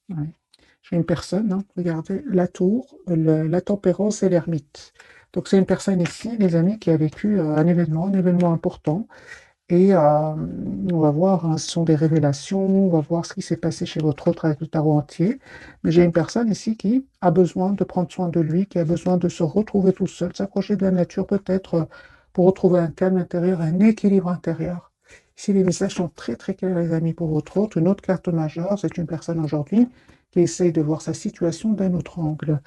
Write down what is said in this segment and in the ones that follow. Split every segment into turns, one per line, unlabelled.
Ouais. J'ai une personne, hein, regardez, la tour, la tempérance et l'ermite. Donc c'est une personne ici, les amis, qui a vécu un événement important. Et on va voir, hein, ce sont des révélations, on va voir ce qui s'est passé chez votre autre avec le tarot entier. Mais j'ai une personne ici qui a besoin de prendre soin de lui, qui a besoin de se retrouver tout seul, s'approcher de la nature peut-être pour retrouver un calme intérieur, un équilibre intérieur. Ici, les messages sont très très clairs, les amis, pour votre autre. Une autre carte majeure, c'est une personne aujourd'hui qui essaye de voir sa situation d'un autre angle.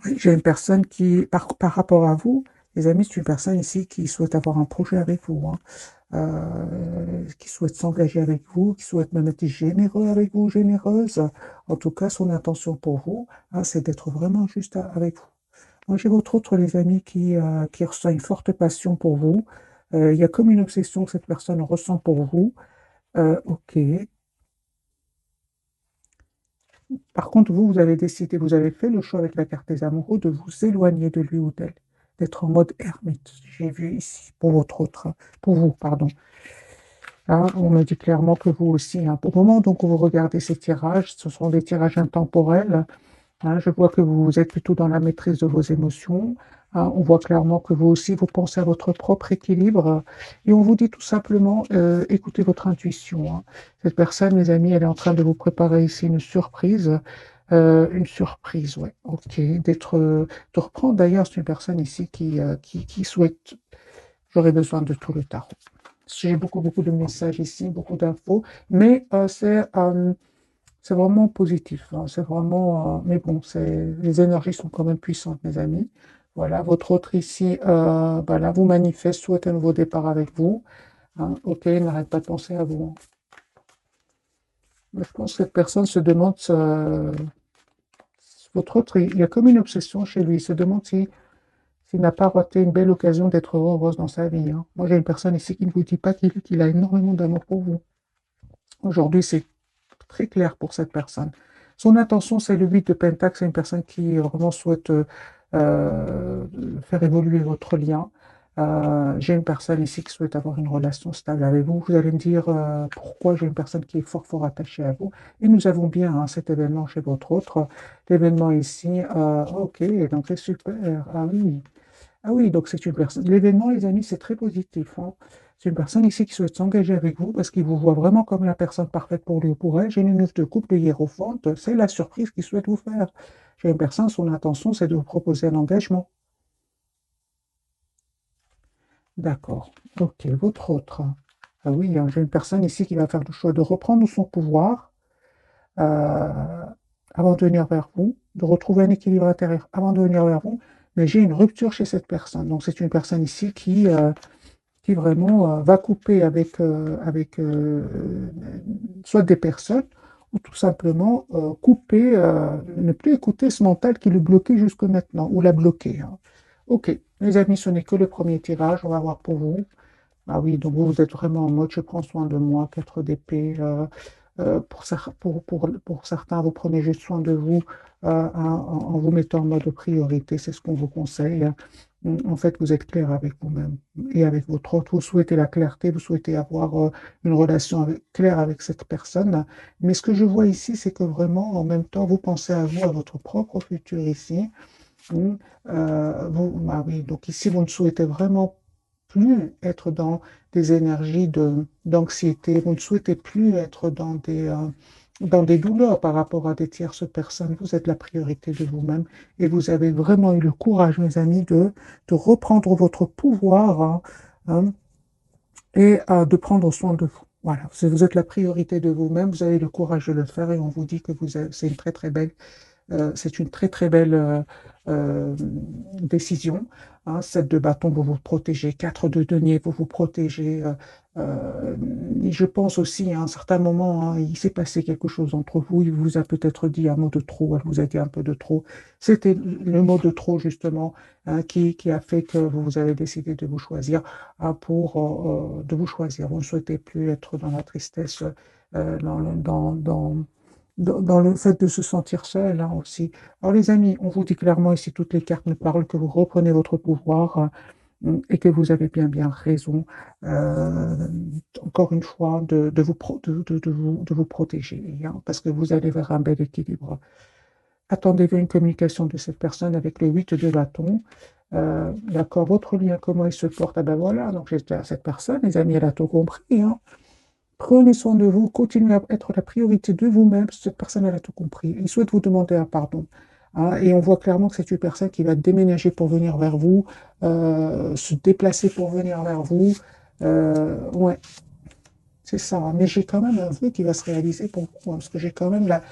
Oui, j'ai une personne qui, par rapport à vous, les amis, c'est une personne ici qui souhaite avoir un projet avec vous, hein, qui souhaite s'engager avec vous, qui souhaite même être généreux avec vous, généreuse. En tout cas, son intention pour vous, hein, c'est d'être vraiment juste avec vous. Moi, j'ai votre autre, les amis, qui ressent une forte passion pour vous. Il y a comme une obsession que cette personne ressent pour vous. Ok. Par contre, vous avez décidé, vous avez fait le choix avec la carte des amoureux de vous éloigner de lui ou d'elle, d'être en mode ermite. J'ai vu ici, pour votre autre, pour vous, pardon. Là, on me dit clairement que vous aussi, hein. Au moment donc où vous regardez ces tirages, ce sont des tirages intemporels, hein. Je vois que vous êtes plutôt dans la maîtrise de vos émotions, hein. On voit clairement que vous aussi, vous pensez à votre propre équilibre. Et on vous dit tout simplement, écoutez votre intuition, hein. Cette personne, mes amis, elle est en train de vous préparer ici une surprise, ouais, ok, de reprendre d'ailleurs, c'est une personne ici qui souhaite, j'aurais besoin de tout le tarot. J'ai beaucoup de messages ici, beaucoup d'infos, mais c'est vraiment positif, hein, c'est vraiment, mais bon, les énergies sont quand même puissantes, mes amis. Voilà, votre autre ici, voilà, vous manifeste, souhaite un nouveau départ avec vous, hein. Ok, n'arrête pas de penser à vous, hein. Mais je pense que cette personne se demande, votre autre, il y a comme une obsession chez lui, il se demande s'il n'a pas raté une belle occasion d'être heureuse dans sa vie, hein. Moi, j'ai une personne ici qui ne vous dit pas qu'il a énormément d'amour pour vous. Aujourd'hui, c'est très clair pour cette personne. Son intention, c'est le 8 de Pentacle, c'est une personne qui vraiment souhaite euh, faire évoluer votre lien. J'ai une personne ici qui souhaite avoir une relation stable avec vous. Vous allez me dire pourquoi j'ai une personne qui est fort attachée à vous. Et nous avons bien, hein, cet événement chez votre autre. L'événement ici, ok, donc c'est super. Ah oui. Ah oui, donc c'est une personne. L'événement, les amis, c'est très positif, hein. C'est une personne ici qui souhaite s'engager avec vous parce qu'il vous voit vraiment comme la personne parfaite pour lui ou pour elle. J'ai une neuf de couple, le hiérophant, c'est la surprise qu'il souhaite vous faire. J'ai une personne, son intention, c'est de vous proposer un engagement. D'accord. Ok, votre autre. Ah oui, hein, j'ai une personne ici qui va faire le choix de reprendre son pouvoir euh, avant de venir vers vous, de retrouver un équilibre intérieur avant de venir vers vous. Mais j'ai une rupture chez cette personne. Donc c'est une personne ici qui vraiment va couper avec soit des personnes ou tout simplement couper, ne plus écouter ce mental qui le bloquait jusque maintenant ou l'a bloqué, hein. Ok, les amis, ce n'est que le premier tirage, on va voir pour vous. Ah oui, donc vous êtes vraiment en mode je prends soin de moi, 4 d'épée. Pour certains, vous prenez juste soin de vous en vous mettant en mode priorité, c'est ce qu'on vous conseille, hein. En fait, vous êtes clair avec vous-même et avec votre autre. Vous souhaitez la clarté, vous souhaitez avoir une relation claire avec cette personne. Mais ce que je vois ici, c'est que vraiment, en même temps, vous pensez à vous, à votre propre futur ici. Mm. Ah oui, donc ici, vous ne souhaitez vraiment plus être dans des énergies d'anxiété, vous ne souhaitez plus être dans des douleurs par rapport à des tierces personnes. Vous êtes la priorité de vous-même et vous avez vraiment eu le courage, mes amis, de reprendre votre pouvoir, hein, et de prendre soin de vous. Voilà, vous êtes la priorité de vous-même, vous avez le courage de le faire et on vous dit que c'est une c'est une très belle décision, hein. 7 de bâton, vous vous protégez. 4 de denier, vous vous protégez. Et je pense aussi, à un certain moment, hein, il s'est passé quelque chose entre vous. Il vous a peut-être dit un mot de trop. Elle vous a dit un peu de trop. C'était le mot de trop, justement, hein, qui a fait que vous avez décidé de vous choisir, hein, de vous choisir. Vous ne souhaitez plus être dans la tristesse, dans le fait de se sentir seul, hein, aussi. Alors les amis, on vous dit clairement ici, toutes les cartes me parlent que vous reprenez votre pouvoir, et que vous avez bien raison, encore une fois, de vous protéger, hein, parce que vous allez vers un bel équilibre. Attendez-vous une communication de cette personne avec le 8 de bâton. D'accord, votre lien, comment il se porte? Ah ben voilà, donc j'étais à cette personne, les amis, elle a tout compris, hein. Prenez soin de vous, continuez à être la priorité de vous-même. Cette personne, elle a tout compris. Il souhaite vous demander un pardon, hein, et on voit clairement que c'est une personne qui va déménager pour venir vers vous, se déplacer pour venir vers vous. Ouais, c'est ça. Mais j'ai quand même un vœu qui va se réaliser pour vous, hein, parce que j'ai quand même la,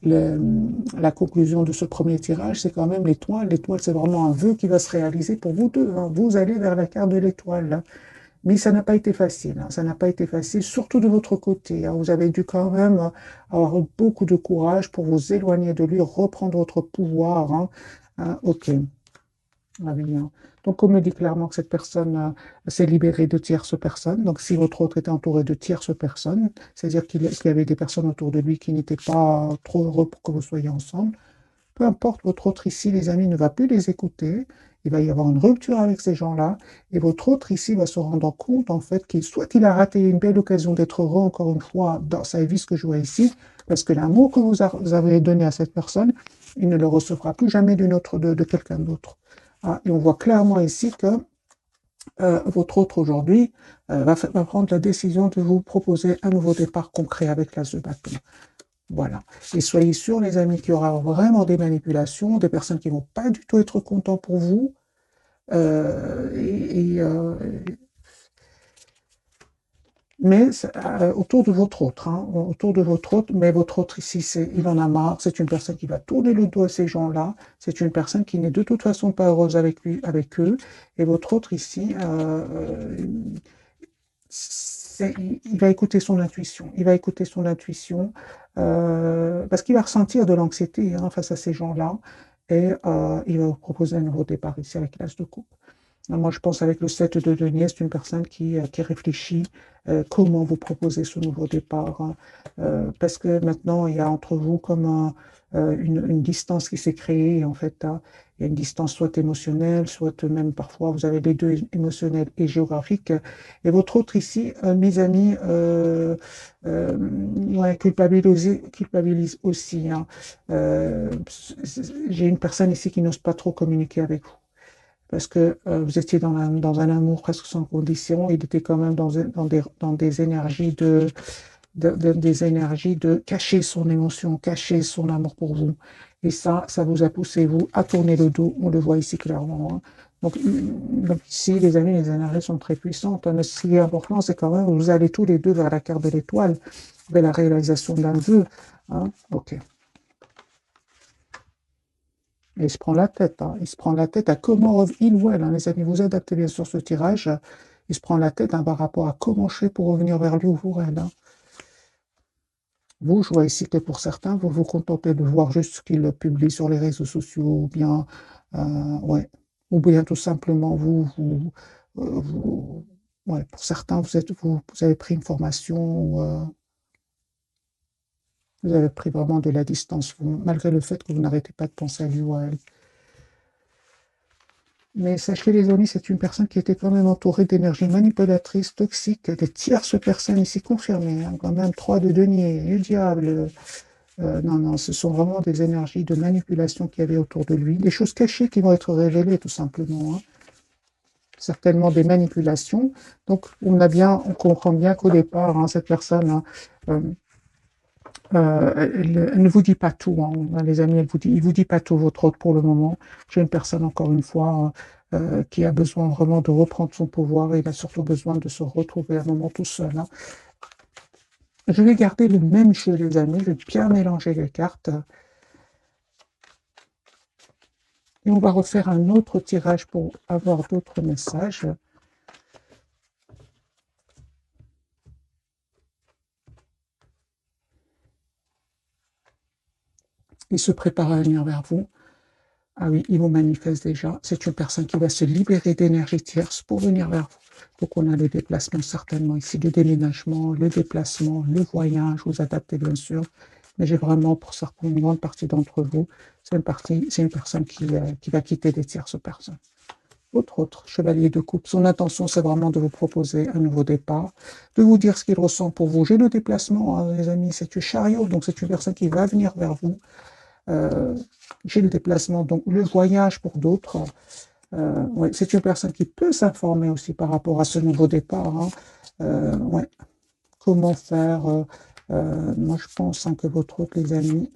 la conclusion de ce premier tirage, c'est quand même l'étoile. L'étoile, c'est vraiment un vœu qui va se réaliser pour vous deux, hein. Vous allez vers la carte de l'étoile, hein. Mais ça n'a pas été facile, hein. Ça n'a pas été facile, surtout de votre côté, hein. Vous avez dû quand même avoir beaucoup de courage pour vous éloigner de lui, reprendre votre pouvoir, hein. Ok. Ah oui, hein. Donc, on me dit clairement que cette personne s'est libérée de tierces personnes. Donc, si votre autre était entouré de tierces personnes, c'est-à-dire qu'il y avait des personnes autour de lui qui n'étaient pas trop heureux pour que vous soyez ensemble, peu importe, votre autre ici, les amis, ne va plus les écouter. Il va y avoir une rupture avec ces gens-là. Et votre autre ici va se rendre compte, en fait, qu'il soit il a raté une belle occasion d'être heureux, encore une fois, dans sa vie, ce que je vois ici, parce que l'amour que vous avez donné à cette personne, il ne le recevra plus jamais de quelqu'un d'autre. Ah, et on voit clairement ici que votre autre aujourd'hui va prendre la décision de vous proposer un nouveau départ concret avec l'as de bâton. Voilà. Et soyez sûrs, les amis, qu'il y aura vraiment des manipulations, des personnes qui ne vont pas du tout être contents pour vous. Euh, et, et, euh, mais autour de votre autre, hein, autour de votre autre, mais votre autre ici, il en a marre, c'est une personne qui va tourner le dos à ces gens-là, c'est une personne qui n'est de toute façon pas heureuse avec lui, avec eux, et votre autre ici, il va écouter son intuition, il va écouter son intuition, parce qu'il va ressentir de l'anxiété, hein, face à ces gens-là, et il va vous proposer un nouveau départ ici avec l'as de coupe. Moi, je pense avec le 7 de denier, c'est une personne qui réfléchit comment vous proposer ce nouveau départ, hein. Parce que maintenant, il y a entre vous comme une distance qui s'est créée, en fait, hein. Il y a une distance soit émotionnelle, soit même parfois, vous avez les deux, émotionnels et géographiques. Et votre autre ici, mes amis, ouais, culpabilise aussi, hein. Euh, j'ai une personne ici qui n'ose pas trop communiquer avec vous parce que vous étiez dans un amour presque sans condition. Il était quand même dans des énergies des énergies de cacher son émotion, cacher son amour pour vous. Et ça vous a poussé, vous, à tourner le dos. On le voit ici clairement, hein. Donc ici, les amis, les énergies sont très puissantes, hein. Mais ce qui est important, c'est quand même que vous allez tous les deux vers la carte de l'étoile, vers la réalisation d'un vœu, hein. Ok. Et il se prend la tête, hein. Il se prend la tête à comment il ou elle, hein, les amis, vous adaptez bien sûr ce tirage. Il se prend la tête, hein, par rapport à comment je fais pour revenir vers lui ou pour elle, hein. Vous, je vois ici que pour certains, vous vous contentez de voir juste ce qu'il publie sur les réseaux sociaux, ou bien, ouais, ou bien tout simplement, ouais, pour certains, vous avez pris une formation, vous avez pris vraiment de la distance, malgré le fait que vous n'arrêtez pas de penser à lui ou à elle. Mais sachez, les amis, c'est une personne qui était quand même entourée d'énergie manipulatrice, toxique, des tierces personnes ici confirmées, hein, quand même 3 de denier, le diable. Non, non, ce sont vraiment des énergies de manipulation qu'il y avait autour de lui, des choses cachées qui vont être révélées tout simplement, hein. Certainement des manipulations. Donc, on comprend bien qu'au départ, hein, cette personne, hein, elle ne vous dit pas tout, hein, les amis, il vous dit pas tout, votre autre, pour le moment. J'ai une personne, encore une fois, qui a besoin vraiment de reprendre son pouvoir, et il a surtout besoin de se retrouver un moment tout seul, hein. Je vais garder le même jeu, les amis, je vais bien mélanger les cartes, et on va refaire un autre tirage pour avoir d'autres messages. Il se prépare à venir vers vous. Ah oui, il vous manifeste déjà. C'est une personne qui va se libérer d'énergie tierce pour venir vers vous. Donc on a le déplacement certainement ici, le déménagement, le déplacement, le voyage, vous adaptez bien sûr. Mais j'ai vraiment, pour certaines, une grande partie d'entre vous, c'est une personne qui va quitter des tierces personnes. Votre autre chevalier de coupe, son intention, c'est vraiment de vous proposer un nouveau départ, de vous dire ce qu'il ressent pour vous. J'ai le déplacement, hein, les amis, c'est un chariot, donc c'est une personne qui va venir vers vous. Euh, j'ai le déplacement, donc le voyage pour d'autres. Ouais, c'est une personne qui peut s'informer aussi par rapport à ce nouveau départ, hein. Ouais, comment faire. Moi, je pense, hein, que votre hôte, les amis,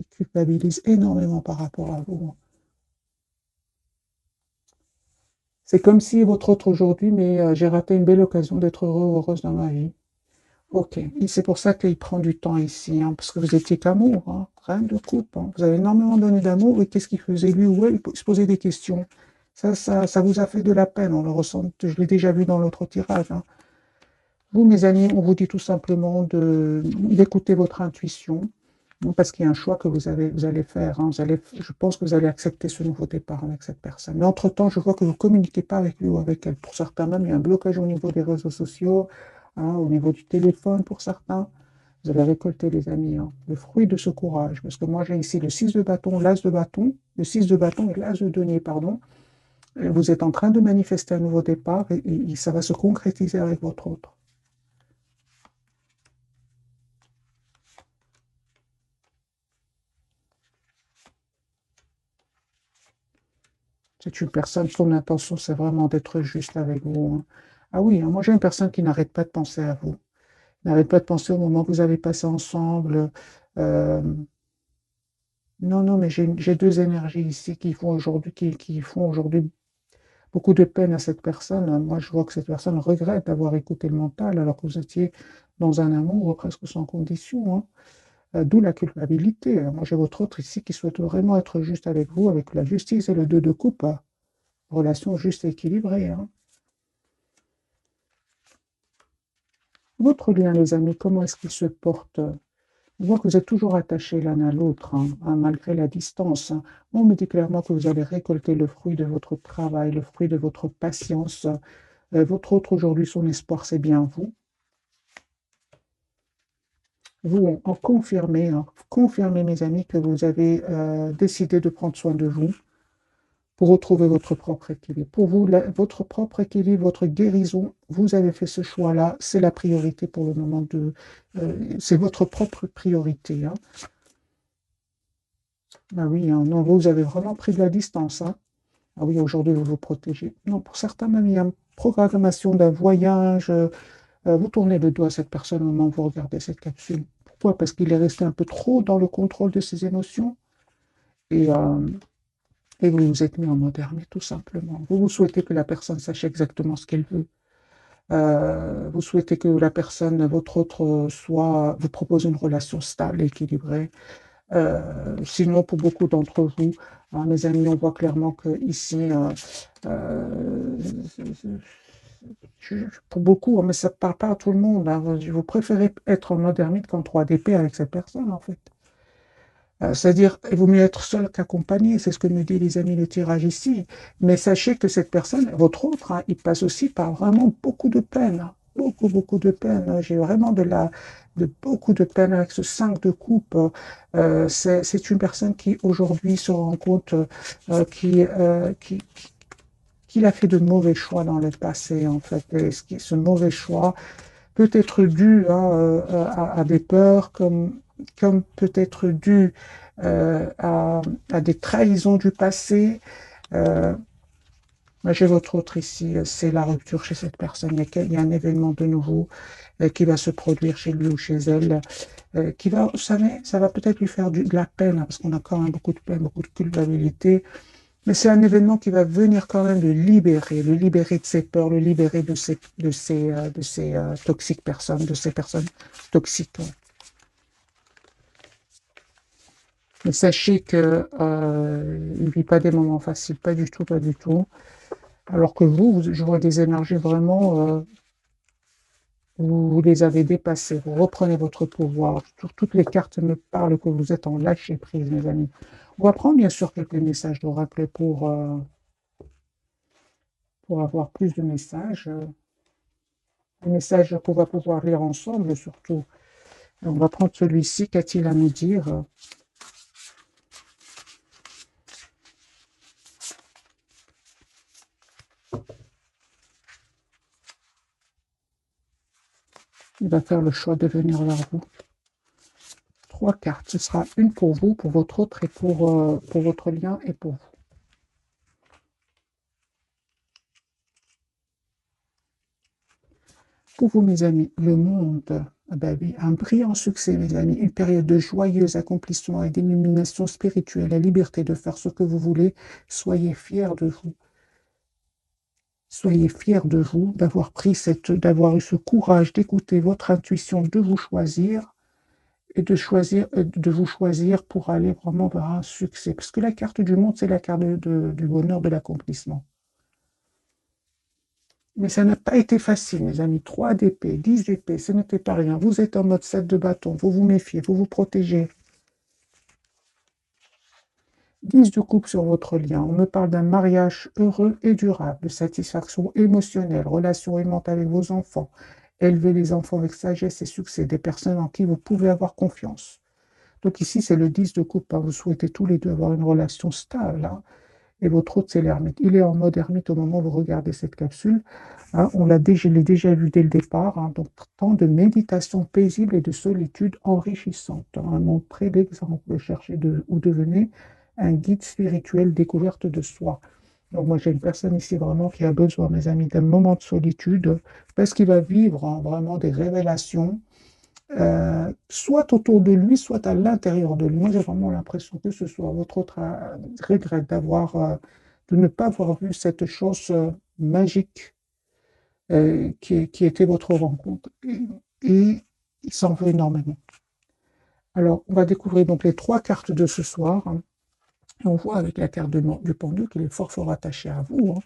il culpabilise énormément par rapport à vous. C'est comme si votre autre aujourd'hui, mais j'ai raté une belle occasion d'être heureux ou heureuse dans ma vie. Ok, et c'est pour ça qu'il prend du temps ici, hein, parce que vous étiez qu'amour, hein, rien de couple, hein. Vous avez énormément donné d'amour, et qu'est-ce qu'il faisait lui ou elle? Il se posait des questions. Ça vous a fait de la peine, on le ressent, je l'ai déjà vu dans l'autre tirage, hein. Vous, mes amis, on vous dit tout simplement d'écouter votre intuition, parce qu'il y a un choix que vous allez faire, hein. Je pense que vous allez accepter ce nouveau départ avec cette personne. Mais entre-temps, je vois que vous ne communiquez pas avec lui ou avec elle. Pour certains même, il y a un blocage au niveau des réseaux sociaux, hein, au niveau du téléphone pour certains. Vous allez récolter, les amis, hein, le fruit de ce courage. Parce que moi, j'ai ici le 6 de bâton, l'as de bâton, le 6 de bâton et l'as de denier, pardon. Vous êtes en train de manifester un nouveau départ et ça va se concrétiser avec votre autre. C'est une personne, son intention, c'est vraiment d'être juste avec vous, hein. Ah oui, hein, moi j'ai une personne qui n'arrête pas de penser à vous, n'arrête pas de penser au moment que vous avez passé ensemble. Euh, non, non, mais j'ai deux énergies ici qui font aujourd'hui beaucoup de peine à cette personne. Moi, je vois que cette personne regrette d'avoir écouté le mental alors que vous étiez dans un amour presque sans condition, hein. D'où la culpabilité. Moi, j'ai votre autre ici qui souhaite vraiment être juste avec vous, avec la justice et le deux de coupe, hein. Relation juste et équilibrée, hein. Votre lien, les amis, comment est-ce qu'il se porte? Je vois que vous êtes toujours attachés l'un à l'autre, hein, hein, malgré la distance, hein. On me dit clairement que vous allez récolter le fruit de votre travail, le fruit de votre patience. Votre autre aujourd'hui, son espoir, c'est bien vous. Vous en confirmez, hein, confirmez, mes amis, que vous avez décidé de prendre soin de vous pour retrouver votre propre équilibre. Pour vous, votre propre équilibre, votre guérison, vous avez fait ce choix-là, c'est la priorité pour le moment c'est votre propre priorité, hein. Ah oui, hein, non, vous avez vraiment pris de la distance, hein. Ah oui, aujourd'hui, vous vous protégez. Non, pour certains, même, il y a une programmation d'un voyage. Vous tournez le dos à cette personne au moment où vous regardez cette capsule. Pourquoi? Parce qu'il est resté un peu trop dans le contrôle de ses émotions et, euh, et vous vous êtes mis en mode ermite, tout simplement. Vous souhaitez que la personne sache exactement ce qu'elle veut. Vous souhaitez que la personne, votre autre, vous propose une relation stable, équilibrée. Sinon, pour beaucoup d'entre vous, hein, mes amis, on voit clairement que ici, euh, pour beaucoup, hein, mais ça ne parle pas à tout le monde, hein. Vous préférez être en mode ermite qu'en 3DP avec cette personne, en fait. C'est-à-dire, il vaut mieux être seul qu'accompagné, c'est ce que me dit les amis le tirage ici. Mais sachez que cette personne, votre autre, hein, il passe aussi par vraiment beaucoup de peine, hein. Beaucoup, beaucoup de peine, hein. J'ai vraiment de beaucoup de peine avec ce 5 de coupe. C'est une personne qui aujourd'hui se rend compte qu'il a fait de mauvais choix dans le passé, en fait. Et ce mauvais choix peut être dû, hein, à des peurs, comme peut être dû à des trahisons du passé. Euh, j'ai votre autre ici, c'est la rupture chez cette personne. Il y a un événement de nouveau qui va se produire chez lui ou chez elle, qui va, vous savez, ça va peut-être lui faire de la peine, hein, parce qu'on a quand même beaucoup de peine, beaucoup de culpabilité. Mais c'est un événement qui va venir quand même le libérer de ses peurs, le libérer de ces toxiques personnes, de ces personnes toxiques. Mais sachez que il ne vit pas des moments faciles, pas du tout, pas du tout. Alors que je vois des énergies vraiment, vous les avez dépassées, vous reprenez votre pouvoir. Toutes les cartes me parlent que vous êtes en lâcher prise, mes amis. On va prendre bien sûr quelques messages d'oracle pour avoir plus de messages. Des messages qu'on va pouvoir lire ensemble, surtout. On va prendre celui-ci. Qu'a-t-il à nous dire? il va faire le choix de venir vers vous. 3 cartes. Ce sera une pour vous, pour votre autre et pour votre lien et pour vous. Pour vous, mes amis, le monde, ah ben oui, un brillant succès, mes amis, une période de joyeux accomplissement et d'illumination spirituelle, la liberté de faire ce que vous voulez. Soyez fiers de vous. Soyez fiers de vous, d'avoir eu ce courage d'écouter votre intuition, de vous choisir et de vous choisir pour aller vraiment vers un succès. Parce que la carte du monde, c'est la carte du bonheur, de l'accomplissement. Mais ça n'a pas été facile, mes amis. 3 d'épée, 10 d'épée, ce n'était pas rien. Vous êtes en mode 7 de bâton, vous vous méfiez, vous vous protégez. 10 de coupe sur votre lien. On me parle d'un mariage heureux et durable, de satisfaction émotionnelle, relation aimante avec vos enfants. Élevez les enfants avec sagesse et succès, des personnes en qui vous pouvez avoir confiance. Donc ici, c'est le 10 de coupe. Vous souhaitez tous les deux avoir une relation stable. Et votre autre, c'est l'ermite. Il est en mode ermite au moment où vous regardez cette capsule. Je l'ai déjà vu dès le départ. Donc, temps de méditation paisible et de solitude enrichissante. Montrez l'exemple. Cherchez ou devenez un guide spirituel découverte de soi. Donc, moi, j'ai une personne ici vraiment qui a besoin, mes amis, d'un moment de solitude parce qu'il va vivre vraiment des révélations. Soit autour de lui, soit à l'intérieur de lui. Moi, j'ai vraiment l'impression que ce soit votre autre regrette de ne pas avoir vu cette chose magique qui était votre rencontre. Et il s'en veut énormément. Alors, on va découvrir donc les 3 cartes de ce soir. Et on voit avec la carte du pendu qu'il est fort, fort attaché à vous.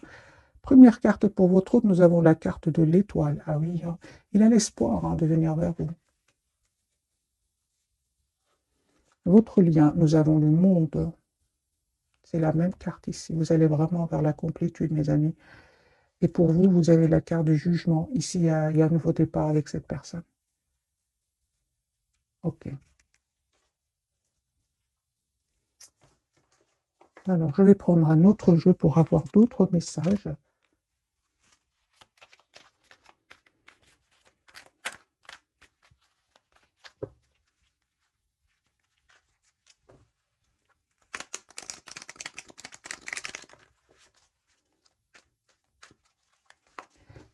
Première carte pour votre autre, nous avons la carte de l'étoile. Ah oui, il a l'espoir de venir vers vous. Votre lien, nous avons le monde. C'est la même carte ici. Vous allez vraiment vers la complétude, mes amis. Et pour vous, vous avez la carte du jugement. Ici, il y a un nouveau départ avec cette personne. Ok. Alors, je vais prendre un autre jeu pour avoir d'autres messages.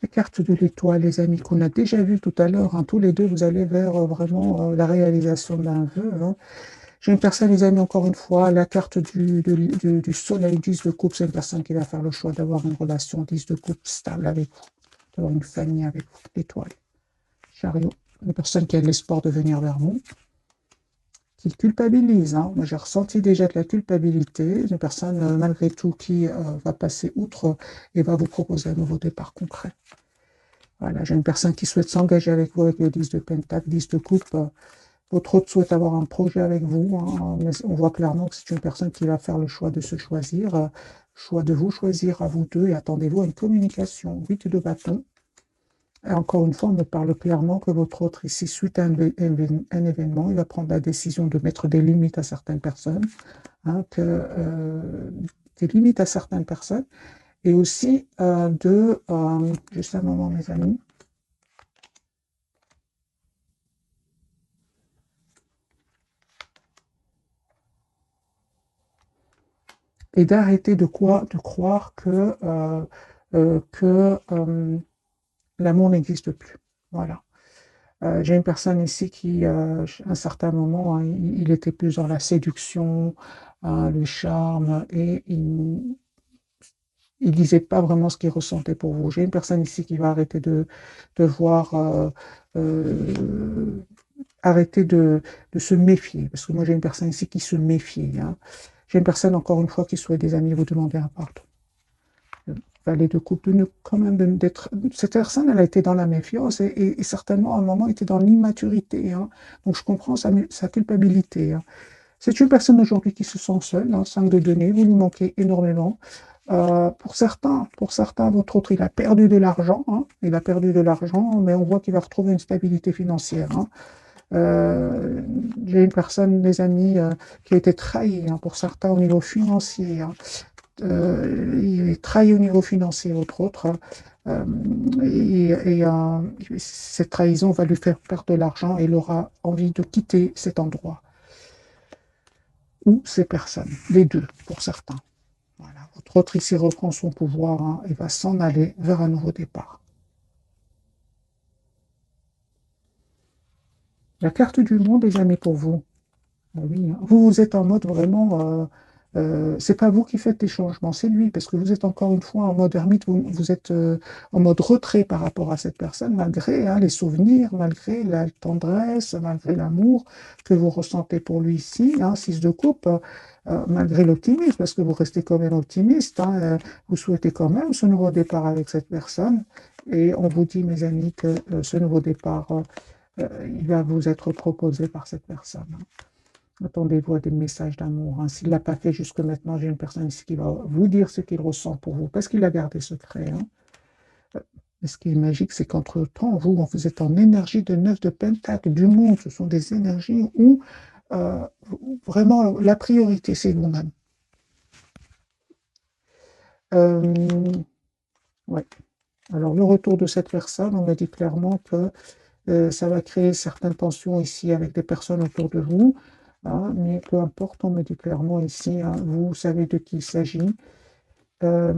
La carte de l'étoile, les amis, qu'on a déjà vu tout à l'heure. Tous les deux, vous allez vers vraiment la réalisation d'un vœu. J'ai une personne, les amis, encore une fois, la carte du soleil, 10 de coupe, c'est une personne qui va faire le choix d'avoir une relation 10 de coupe stable avec vous, d'avoir une famille avec vous. L'étoile. Chariot, une personne qui a l'espoir de venir vers vous, qui culpabilise. Moi, j'ai ressenti déjà de la culpabilité. Une personne, malgré tout, qui va passer outre et va vous proposer un nouveau départ concret. Voilà, j'ai une personne qui souhaite s'engager avec vous avec le 10 de pentacle, 10 de coupe. Votre autre souhaite avoir un projet avec vous. Mais on voit clairement que c'est une personne qui va faire le choix de se choisir, choix de vous choisir à vous deux, et attendez-vous à une communication. 8 de bâton. Et encore une fois, on me parle clairement que votre autre, ici, suite à un événement, il va prendre la décision de mettre des limites à certaines personnes, des limites à certaines personnes, et aussi juste un moment, mes amis, et d'arrêter de croire que l'amour n'existe plus. Voilà. J'ai une personne ici qui, à un certain moment, il était plus dans la séduction, le charme, et il disait pas vraiment ce qu'il ressentait pour vous. J'ai une personne ici qui va arrêter de voir, arrêter de se méfier, parce que moi j'ai une personne ici qui se méfie. J'ai une personne, encore une fois, qui souhaite des amis, vous demander un pardon. Valet de coupe, cette personne, elle a été dans la méfiance et certainement à un moment était dans l'immaturité. Donc je comprends sa culpabilité. C'est une personne aujourd'hui qui se sent seule, 5 de denier, vous lui manquez énormément. Pour certains, votre autre, il a perdu de l'argent, il a perdu de l'argent, mais on voit qu'il va retrouver une stabilité financière. J'ai une personne, des amis, qui a été trahie, pour certains au niveau financier. Il est trahi au niveau financier, autre. Euh, cette trahison va lui faire perdre de l'argent et il aura envie de quitter cet endroit ou ces personnes, les deux pour certains. Voilà. Votre autre ici reprend son pouvoir, hein, et va s'en aller vers un nouveau départ. La carte du monde, les amis, pour vous. Ah oui, hein. Vous êtes en mode vraiment, c'est pas vous qui faites les changements, c'est lui, parce que vous êtes encore une fois en mode ermite, vous êtes en mode retrait par rapport à cette personne, malgré, hein, les souvenirs, malgré la tendresse, malgré l'amour que vous ressentez pour lui ici, hein, 6 de coupe, malgré l'optimisme, parce que vous restez quand même optimiste, hein, vous souhaitez quand même ce nouveau départ avec cette personne, et on vous dit, mes amis, que ce nouveau départ, il va vous être proposé par cette personne, hein. Attendez-vous à des messages d'amour, hein. S'il ne l'a pas fait jusque maintenant, j'ai une personne ici qui va vous dire ce qu'il ressent pour vous, parce qu'il a gardé secret, hein. Et ce qui est magique, c'est qu'entre-temps, vous êtes en énergie de 9 de Pentacle, du monde. Ce sont des énergies où euh, vraiment la priorité, c'est vous-même. Euh, ouais. Alors, le retour de cette personne, on me dit clairement que ça va créer certaines tensions ici avec des personnes autour de vous, hein, mais peu importe, on me dit clairement ici, hein, vous savez de qui il s'agit. Euh,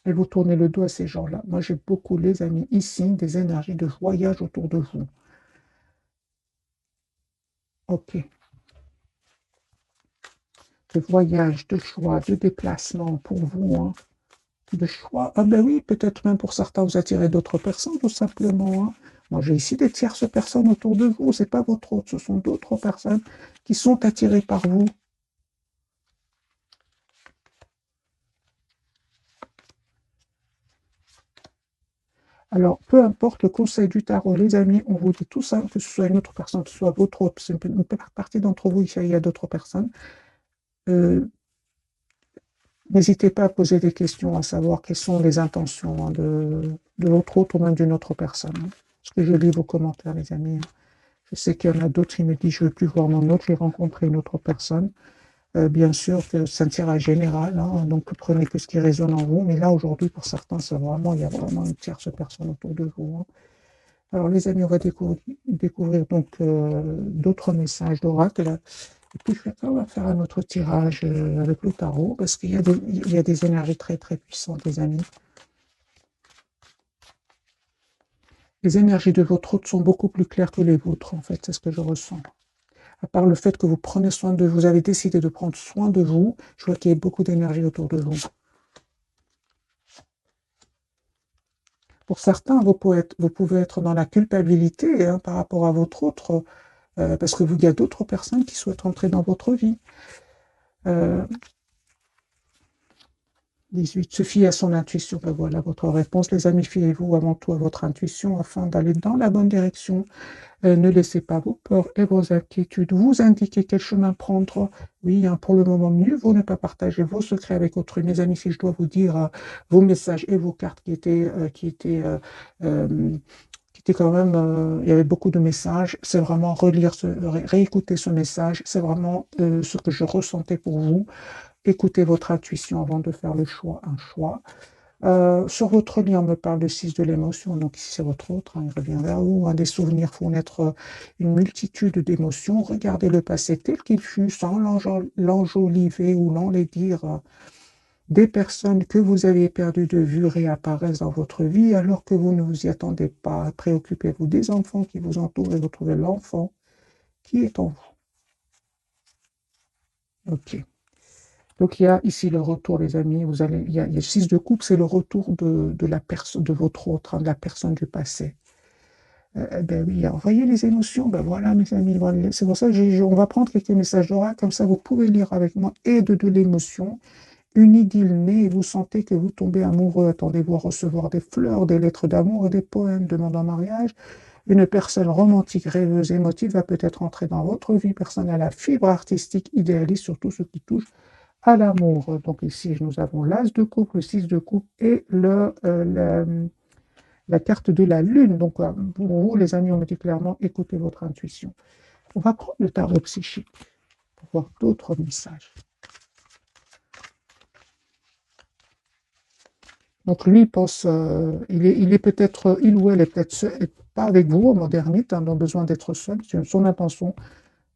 et vous tournez le dos à ces gens-là. Moi, j'ai beaucoup, les amis, ici, des énergies de voyage autour de vous. Ok. De voyage, de choix, de déplacement pour vous, hein. De choix. Ah ben oui, peut-être même pour certains, vous attirez d'autres personnes, tout simplement, hein. Moi, j'ai ici des tierces personnes autour de vous. C'est pas votre autre, ce sont d'autres personnes qui sont attirées par vous. Alors, peu importe le conseil du tarot, les amis, on vous dit tout ça, que ce soit une autre personne, que ce soit votre autre, c'est une partie d'entre vous, il y a d'autres personnes. Euh, N'hésitez pas à poser des questions, à savoir quelles sont les intentions, hein, de l'autre ou même d'une autre personne, hein. Parce que je lis vos commentaires, les amis, hein. Je sais qu'il y en a d'autres qui me disent, je ne veux plus voir mon autre, j'ai rencontré une autre personne. Bien sûr que c'est un tirage général, hein, donc prenez que ce qui résonne en vous. Mais là, aujourd'hui, pour certains, il y a vraiment une tierce personne autour de vous, hein. Alors, les amis, on va découvrir donc d'autres messages d'oracle. Et puis, on va faire un autre tirage avec le tarot, parce il y a des énergies très, très puissantes, les amis. Les énergies de votre hôte sont beaucoup plus claires que les vôtres, en fait, c'est ce que je ressens. À part le fait que vous prenez soin de vous, vous avez décidé de prendre soin de vous, je vois qu'il y a beaucoup d'énergie autour de vous. Pour certains, vous pouvez être dans la culpabilité, hein, par rapport à votre autre, parce que il y a d'autres personnes qui souhaitent entrer dans votre vie. Euh, 18. Se fier à son intuition. Ben voilà votre réponse. Les amis, fiez-vous avant tout à votre intuition afin d'aller dans la bonne direction. Ne laissez pas vos peurs et vos inquiétudes vous indiquer quel chemin prendre. Oui, hein, pour le moment, mieux vaut ne pas partager vos secrets avec autrui. Mes amis, si je dois vous dire vos messages et vos cartes qui étaient quand même, il y avait beaucoup de messages. C'est vraiment réécouter ce message. C'est vraiment ce que je ressentais pour vous. Écoutez votre intuition avant de faire le choix, un choix. Sur votre lien, on me parle de 6 de l'émotion, donc ici c'est votre autre, hein, il revient vers vous, hein. Des souvenirs font naître une multitude d'émotions. Regardez le passé tel qu'il fut, sans l'enjoliver ou l'enlaidir. Des personnes que vous avez perdues de vue réapparaissent dans votre vie alors que vous ne vous y attendez pas. Préoccupez-vous des enfants qui vous entourent et retrouvez l'enfant qui est en vous. Ok. Donc il y a ici le retour, les amis. Il y a 6 de coupe, c'est le retour de la personne, de votre autre, hein, de la personne du passé. Ben oui, envoyez les émotions. Ben voilà, mes amis. Voilà. C'est pour ça que on va prendre quelques messages d'oracle, comme ça vous pouvez lire avec moi et de l'émotion. Une idylle naît et vous sentez que vous tombez amoureux. Attendez-vous à recevoir des fleurs, des lettres d'amour et des poèmes demandant mariage. Une personne romantique, rêveuse, émotive va peut-être entrer dans votre vie personnelle à fibre artistique, idéaliste, surtout ce qui touche à l'amour. Donc ici, nous avons l'as de coupe, le 6 de coupe et la carte de la lune. Donc pour vous, les amis, on me dit clairement, écoutez votre intuition. On va prendre le tarot psychique pour voir d'autres messages. Donc lui pense, il est peut-être, il ou elle est peut-être pas avec vous, en mode ermite, hein, ont besoin d'être seul. C'est son intention,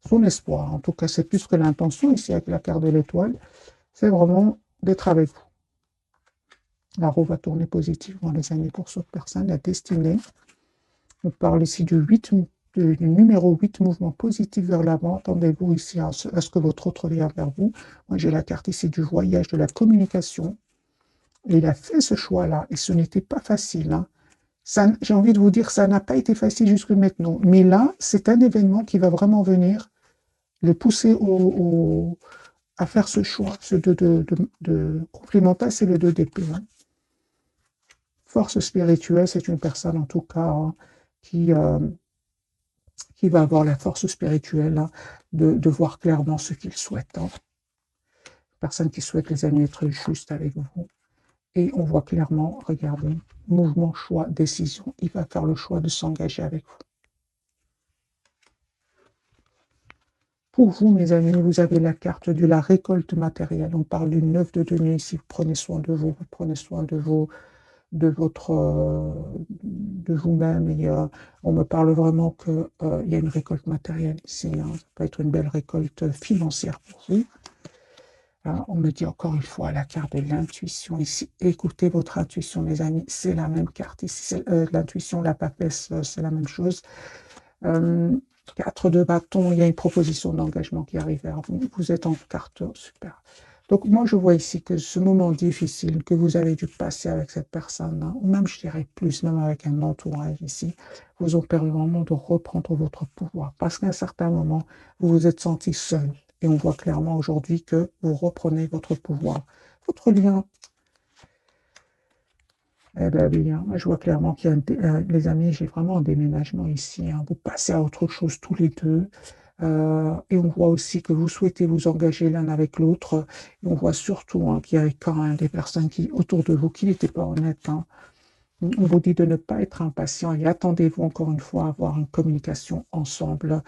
son espoir. En tout cas, c'est plus que l'intention ici avec la carte de l'étoile. C'est vraiment d'être avec vous. La roue va tourner positivement, les amis, pour cette personne, la destinée. On parle ici du numéro 8, mouvement positif vers l'avant. Attendez-vous ici à ce que votre autre vient vers vous. Moi, j'ai la carte ici du voyage, de la communication. Et il a fait ce choix-là, et ce n'était pas facile. Hein. J'ai envie de vous dire, ça n'a pas été facile jusque maintenant. Mais là, c'est un événement qui va vraiment venir le pousser à faire ce choix. Ce de complémentaire, c'est le 2 d'épée. Hein. Force spirituelle, c'est une personne en tout cas hein, qui, qui va avoir la force spirituelle hein, de voir clairement ce qu'il souhaite. Hein. Personne qui souhaite, les amis, être juste avec vous. Et on voit clairement, regardez, mouvement, choix, décision. Il va faire le choix de s'engager avec vous. Pour vous, mes amis, vous avez la carte de la récolte matérielle. On parle du 9 de denier ici. Vous prenez soin de vous, vous prenez soin de de vous-même. Et on me parle vraiment qu'il y a une récolte matérielle ici. Hein. Ça peut être une belle récolte financière pour vous. Hein, on me dit encore une fois la carte de l'intuition ici. Écoutez votre intuition, mes amis. C'est la même carte ici. L'intuition, la papesse, c'est la même chose. 4 de bâton, il y a une proposition d'engagement qui arrive vers vous. Vous êtes en carte super. Donc moi, je vois ici que ce moment difficile que vous avez dû passer avec cette personne, hein, ou même je dirais plus, même avec un entourage ici, vous ont permis vraiment de reprendre votre pouvoir. Parce qu'à un certain moment, vous vous êtes senti seul. Et on voit clairement aujourd'hui que vous reprenez votre pouvoir. Votre lien, eh bien oui, hein, je vois clairement qu'il y a, les amis, j'ai vraiment un déménagement ici. Hein, vous passez à autre chose tous les deux. Et on voit aussi que vous souhaitez vous engager l'un avec l'autre. Et on voit surtout hein, qu'il y avait quand même des personnes qui, autour de vous qui n'étaient pas honnêtes. Hein. On vous dit de ne pas être impatient et attendez-vous encore une fois à avoir une communication ensemble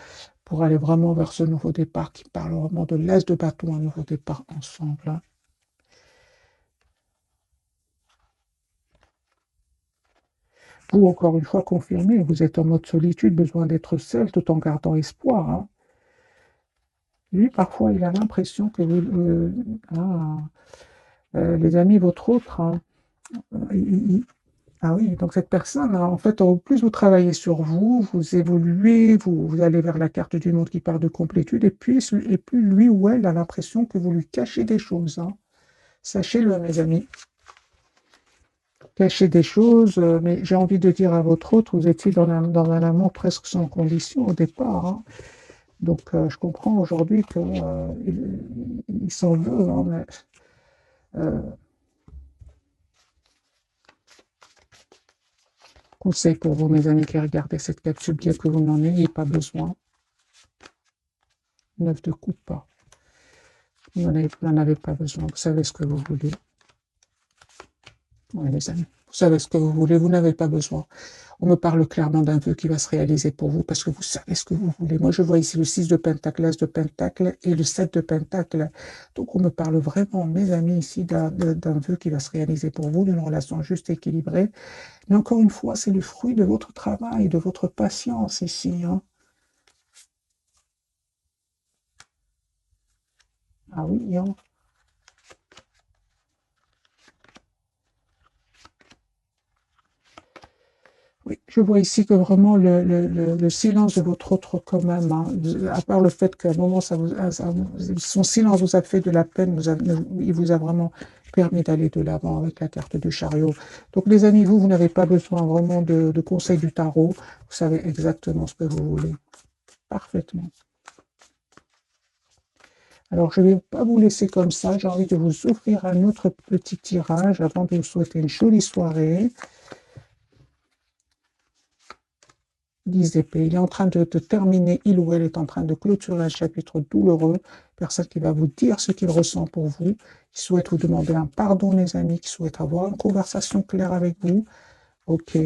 pour aller vraiment vers ce nouveau départ qui parle vraiment de l'as de bâton, un nouveau départ ensemble. Vous, encore une fois, confirmez, vous êtes en mode solitude, besoin d'être seul tout en gardant espoir. Hein. Lui, parfois, il a l'impression que vous... les amis, votre autre... Hein, ah oui, donc cette personne, hein, en fait, au plus vous travaillez sur vous, vous évoluez, vous allez vers la carte du monde qui parle de complétude, et plus lui ou elle a l'impression que vous lui cachez des choses. Hein. Sachez-le, mes amis. Cachez des choses, mais j'ai envie de dire à votre autre, vous étiez dans un amour presque sans condition au départ. Hein. Donc, je comprends aujourd'hui qu'il il s'en veut. Hein, mais, conseil pour vous, mes amis qui regardez cette capsule, bien que vous n'en ayez pas besoin. 9 de coupe. Vous n'en avez pas besoin. Vous savez ce que vous voulez. Oui, les amis. Vous savez ce que vous voulez. Vous n'avez pas besoin. On me parle clairement d'un vœu qui va se réaliser pour vous parce que vous savez ce que vous voulez. Moi, je vois ici le 6 de pentacle, l'as de pentacle et le 7 de pentacle. Donc, on me parle vraiment, mes amis, ici d'un vœu qui va se réaliser pour vous, d'une relation juste et équilibrée. Mais encore une fois, c'est le fruit de votre travail, de votre patience ici. Hein. Ah oui, hein. Oui, je vois ici que vraiment le silence de votre autre quand même, hein, à part le fait qu'à un moment, son silence vous a fait de la peine, il vous a vraiment permis d'aller de l'avant avec la carte du chariot. Donc les amis, vous n'avez pas besoin vraiment de conseils du tarot, vous savez exactement ce que vous voulez, parfaitement. Alors je ne vais pas vous laisser comme ça, j'ai envie de vous offrir un autre petit tirage avant de vous souhaiter une jolie soirée. 10 épées. Il est en train de terminer, il ou elle est en train de clôturer un chapitre douloureux. Personne qui va vous dire ce qu'il ressent pour vous, qui souhaite vous demander un pardon, les amis, qui souhaite avoir une conversation claire avec vous. Ok.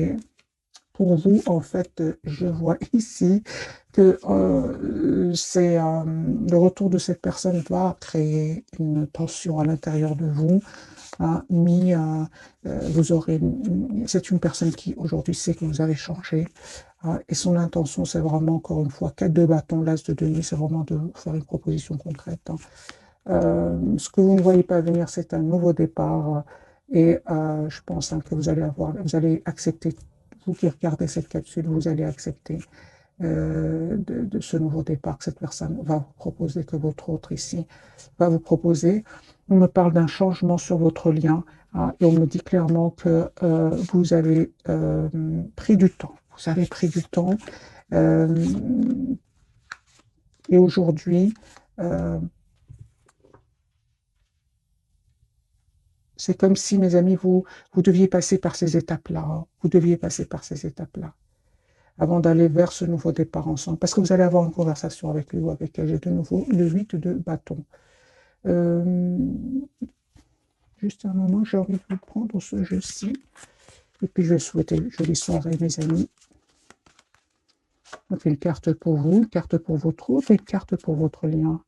Pour vous, en fait, je vois ici que le retour de cette personne va créer une tension à l'intérieur de vous. mais vous aurez, c'est une personne qui aujourd'hui sait que vous avez changé, et son intention, c'est vraiment, encore une fois, 4 de bâton, l'as de denier, c'est vraiment de vous faire une proposition concrète. Ce que vous ne voyez pas venir, c'est un nouveau départ, et je pense que vous allez accepter, vous qui regardez cette capsule, vous allez accepter de ce nouveau départ que cette personne va vous proposer, que votre autre ici va vous proposer. On me parle d'un changement sur votre lien, et on me dit clairement que vous avez pris du temps. Vous avez pris du temps, euh, et aujourd'hui, euh, c'est comme si, mes amis, vous deviez passer par ces étapes-là. Vous deviez passer par ces étapes-là avant d'aller vers ce nouveau départ ensemble. Parce que vous allez avoir une conversation avec lui ou avec elle. J'ai de nouveau le 8 de bâton. Euh, juste un moment, j'ai envie de vous prendre ce jeu-ci. Et puis je vais souhaiter une jolie soirée, mes amis. On fait une carte pour vous, une carte pour votre autre et une carte pour votre lien.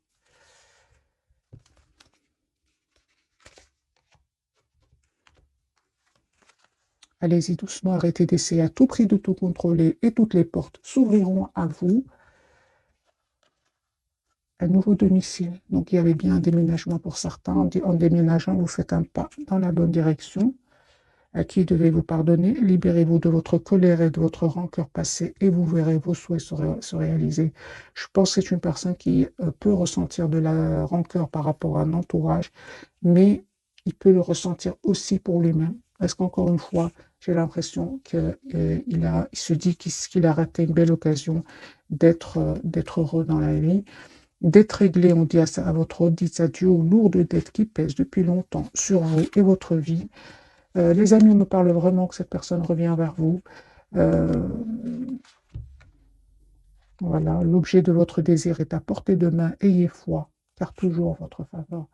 Allez-y doucement, arrêtez d'essayer à tout prix de tout contrôler et toutes les portes s'ouvriront à vous. Un nouveau domicile. Donc il y avait bien un déménagement pour certains. En déménageant, vous faites un pas dans la bonne direction. À qui devez-vous pardonner? Libérez-vous de votre colère et de votre rancœur passée et vous verrez vos souhaits se réaliser. Je pense que c'est une personne qui peut ressentir de la rancœur par rapport à un entourage, mais il peut le ressentir aussi pour lui-même. Parce qu'encore une fois, j'ai l'impression qu'il se dit qu'il a raté une belle occasion d'être heureux dans la vie. D'être réglé, on dit à votre autre, dites adieu aux lourdes dettes qui pèsent depuis longtemps sur vous et votre vie. Les amis, on me parle vraiment que cette personne revient vers vous. Euh, voilà, l'objet de votre désir est à portée de main. Ayez foi, car toujours votre faveur.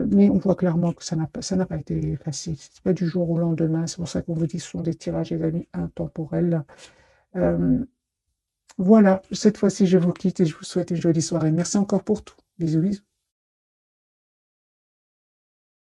Mais on voit clairement que ça n'a pas été facile. C'est pas du jour au lendemain. C'est pour ça qu'on vous dit ce sont des tirages, les amis, intemporels. Euh, voilà, cette fois-ci, je vous quitte et je vous souhaite une jolie soirée. Merci encore pour tout. Bisous, bisous.